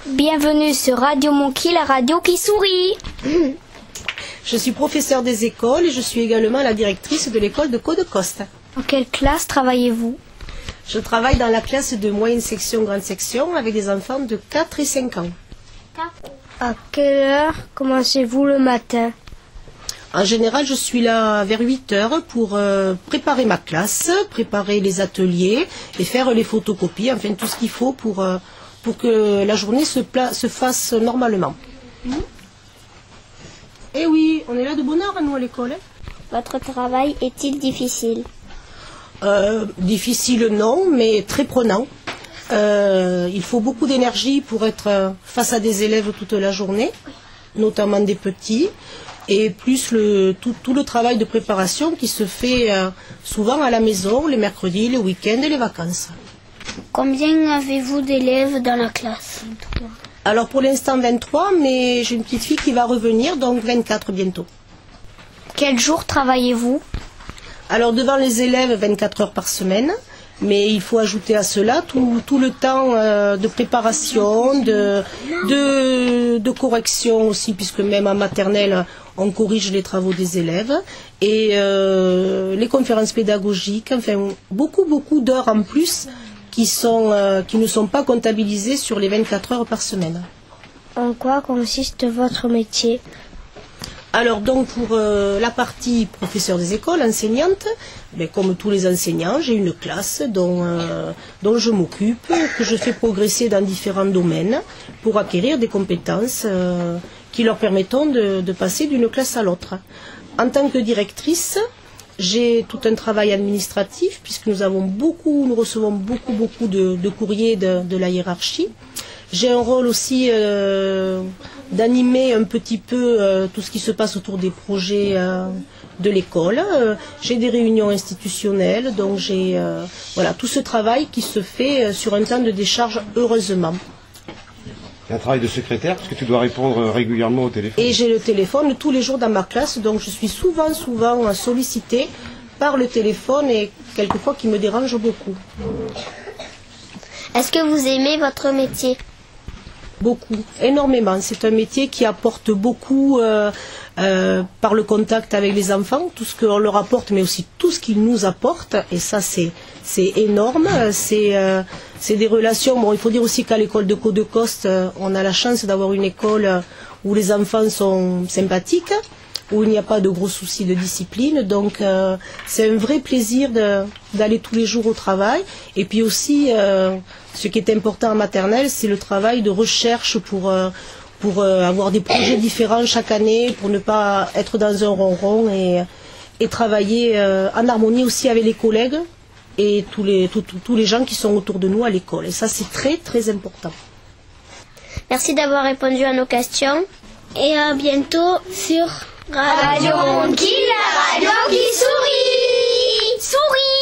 Bienvenue sur Radio Monkey, la radio qui sourit. Je suis professeure des écoles et je suis également la directrice de l'école de Côte-de-Coste. En quelle classe travaillez-vous? Je travaille dans la classe de moyenne section, grande section avec des enfants de 4 et 5 ans. À quelle heure commencez-vous le matin? En général, je suis là vers 8 heures pour préparer ma classe, préparer les ateliers et faire les photocopies, enfin tout ce qu'il faut pour que la journée se fasse normalement. Eh oui, on est là de bonne heure, nous, à l'école. Votre travail est-il difficile? Difficile, non, mais très prenant. Il faut beaucoup d'énergie pour être face à des élèves toute la journée, notamment des petits, et plus tout le travail de préparation qui se fait souvent à la maison, les mercredis, les week-ends et les vacances. Combien avez-vous d'élèves dans la classe? Alors pour l'instant 23, mais j'ai une petite fille qui va revenir, donc 24 bientôt. Quel jour travaillez-vous? Alors devant les élèves, 24 heures par semaine, mais il faut ajouter à cela tout le temps de préparation, de correction aussi, puisque même en maternelle, on corrige les travaux des élèves, et les conférences pédagogiques, enfin beaucoup d'heures en plus qui ne sont pas comptabilisées sur les 24 heures par semaine. En quoi consiste votre métier? Alors donc pour la partie professeur des écoles, enseignante, comme tous les enseignants, j'ai une classe dont je m'occupe, que je fais progresser dans différents domaines pour acquérir des compétences qui leur permettront de passer d'une classe à l'autre. En tant que directrice, j'ai tout un travail administratif puisque nous recevons beaucoup de courriers de la hiérarchie. J'ai un rôle aussi d'animer un petit peu tout ce qui se passe autour des projets de l'école. J'ai des réunions institutionnelles, donc j'ai tout ce travail qui se fait sur un temps de décharge, heureusement. C'est un travail de secrétaire parce que tu dois répondre régulièrement au téléphone. Et j'ai le téléphone tous les jours dans ma classe, donc je suis souvent sollicitée par le téléphone et quelquefois qui me dérange beaucoup. Est-ce que vous aimez votre métier? Beaucoup, énormément. C'est un métier qui apporte beaucoup par le contact avec les enfants, tout ce qu'on leur apporte, mais aussi tout ce qu'ils nous apportent. Et ça, c'est énorme. C'est des relations. Bon, il faut dire aussi qu'à l'école de Côte-de-Coste, on a la chance d'avoir une école où les enfants sont sympathiques, où il n'y a pas de gros soucis de discipline. Donc, c'est un vrai plaisir d'aller tous les jours au travail. Et puis aussi, ce qui est important en maternelle, c'est le travail de recherche pour avoir des projets différents chaque année, pour ne pas être dans un ronron et travailler en harmonie aussi avec les collègues et tous les gens qui sont autour de nous à l'école. Et ça, c'est très, très important. Merci d'avoir répondu à nos questions et à bientôt sur Radio Monkey, la radio qui sourit. Souris.